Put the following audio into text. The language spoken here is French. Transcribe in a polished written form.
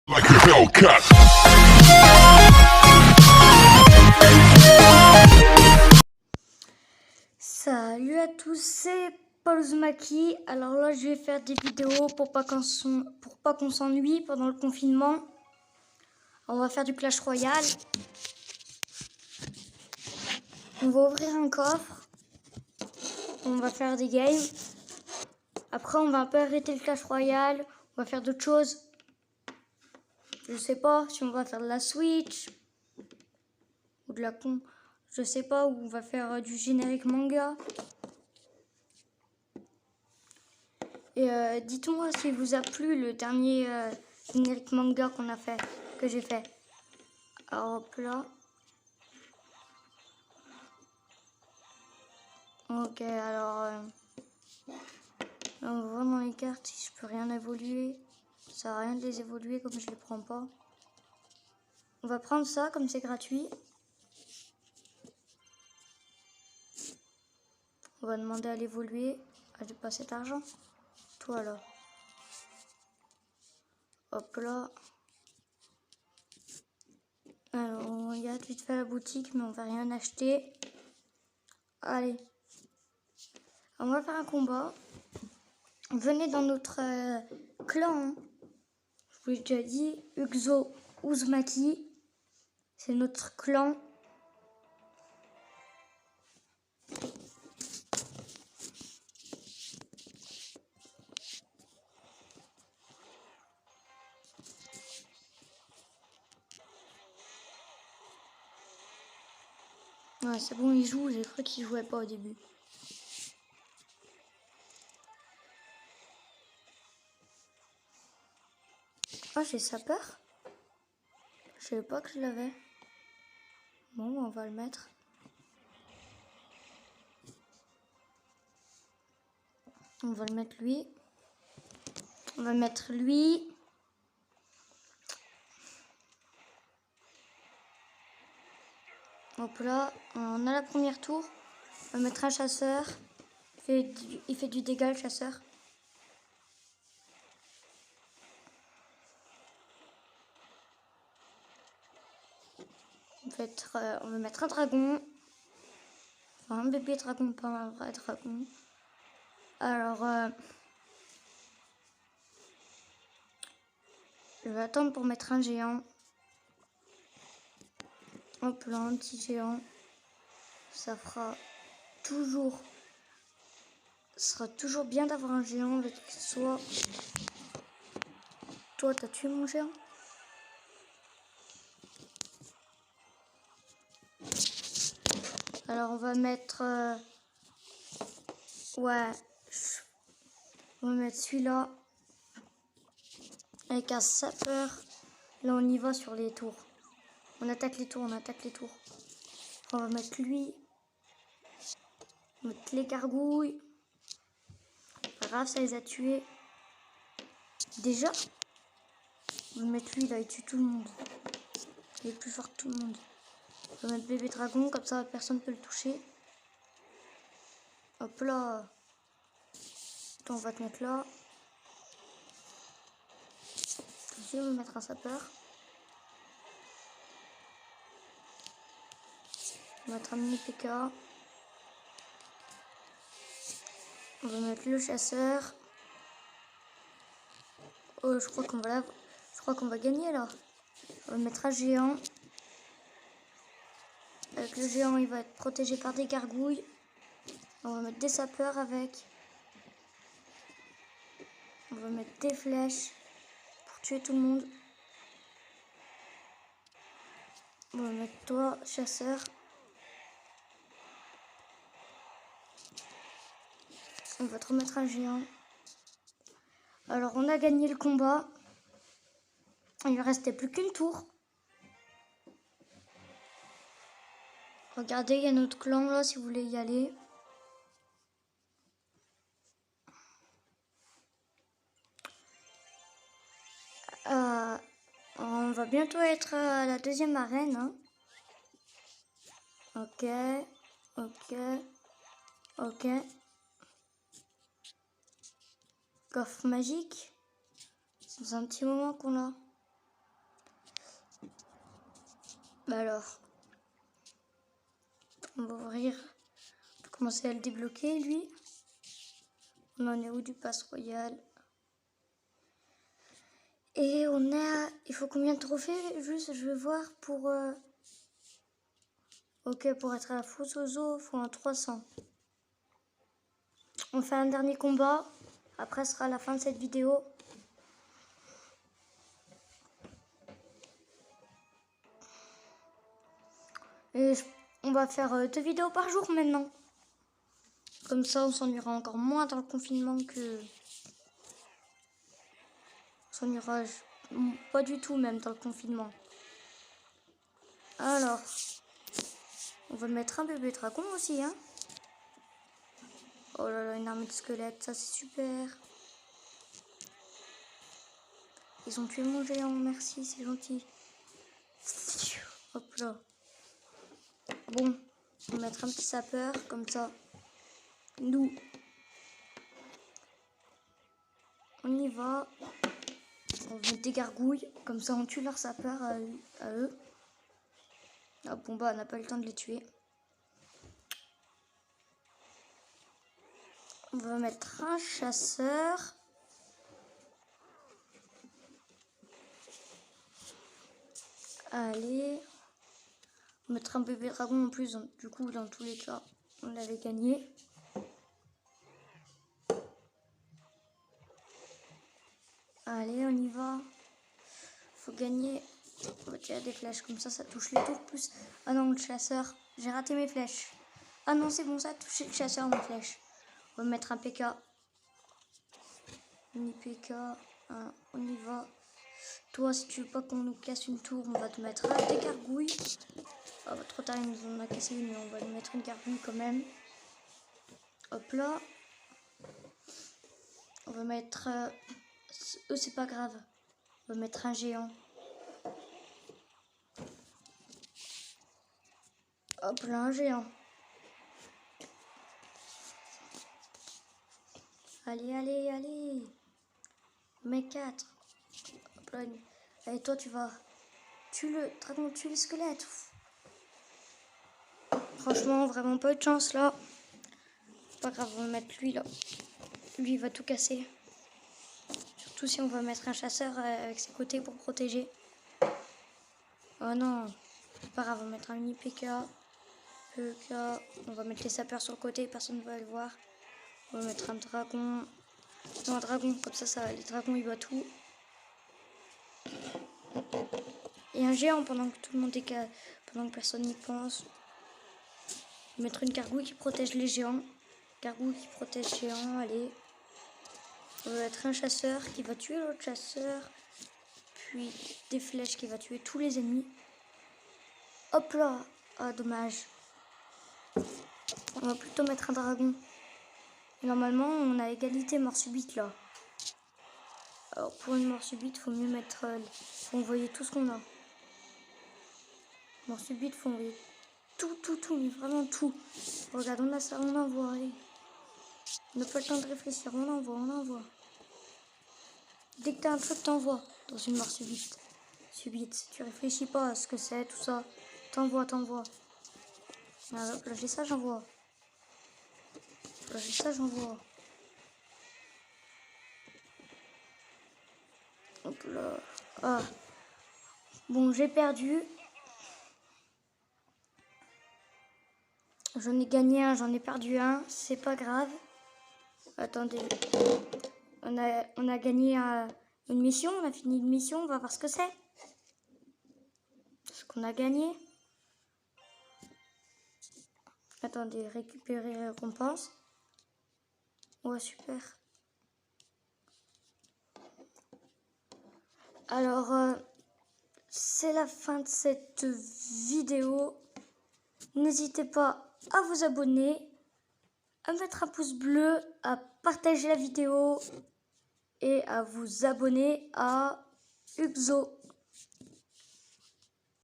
Like a Hellcat. Salut à tous, c'est Paul Uzumaki. Alors là, je vais faire des vidéos pour pas qu'on s'ennuie pendant le confinement. On va faire du Clash Royale. On va ouvrir un coffre. On va faire des games. Après, on va un peu arrêter le Clash Royale. On va faire d'autres choses. Je sais pas si on va faire de la Switch ou de la con. Je sais pas, où on va faire du générique manga. Et dites-moi s'il vous a plu le dernier générique manga qu'on a fait, que j'ai fait. Alors hop là. Ok, alors là, on voit dans les cartes si je peux rien évoluer. Ça sert à rien de les évoluer comme je les prends pas. On va prendre ça comme c'est gratuit. On va demander à l'évoluer, à dépasser cet argent. Toi là. Hop là. Alors on regarde vite fait la boutique, mais on va rien acheter. Allez. On va faire un combat. Venez dans notre clan. Hein. Je vous l'ai déjà dit, Uxo Uzumaki. C'est notre clan. Ouais, c'est bon, il joue. J'ai cru qu'il jouait pas au début. Ah, j'ai sapeur. Je savais pas que je l'avais. Bon, on va le mettre. On va le mettre lui. On va mettre lui. Hop là, on a la première tour. On va mettre un chasseur. Il fait du dégât, le chasseur. On va mettre un dragon. Enfin, un bébé dragon, pas un vrai dragon. Alors, je vais attendre pour mettre un géant. Hop là, un petit géant. Ça fera toujours... Ce sera toujours bien d'avoir un géant avec soi. Toi, t'as tué mon géant? Alors, on va mettre... ouais. On va mettre celui-là. Avec un sapeur. Là, on y va sur les tours. On attaque les tours, on attaque les tours. On va mettre lui. On va mettre les gargouilles. Pas grave, ça les a tués. Déjà, on va mettre lui, là, il tue tout le monde. Il est plus fort que tout le monde. On va mettre bébé dragon, comme ça, personne ne peut le toucher. Hop là. Attends, on va te mettre là. Ici, on va mettre un sapeur. On va mettre un mini PK. On va mettre le chasseur. Oh, je crois qu'on va gagner là. On va mettre un géant. Avec le géant, il va être protégé par des gargouilles. On va mettre des sapeurs avec. On va mettre des flèches pour tuer tout le monde. On va mettre toi, chasseur. On va te remettre un géant. Alors, on a gagné le combat. Il ne restait plus qu'une tour. Regardez, il y a notre clan là, si vous voulez y aller. On va bientôt être à la deuxième arène. Hein. Ok, ok, ok. Coffre magique. C'est un petit moment qu'on l'a. Bah alors, on va ouvrir. On peut commencer à le débloquer, lui. On en est où du pass royal? Et on a... Il faut combien de trophées? Juste, je vais voir pour... Ok, pour être à la fosse aux os, il faut un 300. On fait un dernier combat. Après, ce sera la fin de cette vidéo. Et on va faire 2 vidéos par jour maintenant. Comme ça, on s'ennuiera encore moins dans le confinement que... On s'ennuiera pas du tout même dans le confinement. Alors, on va mettre un bébé dragon aussi, hein. Oh là là, une armée de squelettes, ça c'est super. Ils ont tué mon géant, merci, c'est gentil. Hop là. Bon, on va mettre un petit sapeur, comme ça. Nous, on y va. On va mettre des gargouilles, comme ça on tue leurs sapeurs à eux. Ah bon bah, on n'a pas eu le temps de les tuer. On va mettre un chasseur. Allez. On va mettre un bébé dragon en plus, donc, du coup dans tous les cas, on l'avait gagné. Allez, on y va. Faut gagner. On va tirer des flèches, comme ça touche les tours plus. Ah non, le chasseur. J'ai raté mes flèches. Ah non, c'est bon, ça a touché le chasseur, mes flèches. On va mettre un PK. Mini PK. On y va. Toi, si tu veux pas qu'on nous casse une tour, on va te mettre des gargouilles. Oh, bah, trop tard, ils nous en a cassé une, mais on va lui mettre une gargouille quand même. Hop là. On va mettre... eux, c'est pas grave. On va mettre un géant. Hop là, un géant. Allez, allez, allez. Mets 4. Hop là. Allez, toi, tu vas... Tue le dragon, tue les squelettes. Franchement, vraiment pas eu de chance, là. Pas grave, on va mettre lui, là. Lui, il va tout casser. Surtout si on va mettre un chasseur avec ses côtés pour protéger. Oh non. Pas grave, on va mettre un mini PK. PK. On va mettre les sapeurs sur le côté, personne ne va le voir. On va mettre un dragon. Non, un dragon, comme ça, les dragons, il voient tout. Et un géant pendant que tout le monde est pendant que personne n'y pense. On va mettre une gargouille qui protège les géants. Gargouille qui protège les géants, allez. On va mettre un chasseur qui va tuer l'autre chasseur. Puis des flèches qui va tuer tous les ennemis. Hop là. Ah, dommage. On va plutôt mettre un dragon. Et normalement, on a égalité mort subite là. Alors pour une mort subite, faut mieux mettre... faut envoyer tout ce qu'on a. Mort subite, faut envoyer tout, mais vraiment tout. Regarde, on a ça, on envoie. Allez. On n'a pas le temps de réfléchir, on envoie. Dès que t'as un truc, t'envoies dans une mort subite. Tu réfléchis pas à ce que c'est, tout ça. T'envoies. Ah, hop là, j'ai ça, j'envoie. Hop là. Ah. Bon, j'ai perdu. J'en ai gagné un, j'en ai perdu un. C'est pas grave. Attendez. On a gagné une mission. On a fini une mission. On va voir ce que c'est. Ce qu'on a gagné. Attendez, récupérer récompense. Ouais, super. Alors, c'est la fin de cette vidéo. N'hésitez pas à vous abonner, à mettre un pouce bleu, à partager la vidéo et à vous abonner à Uxo.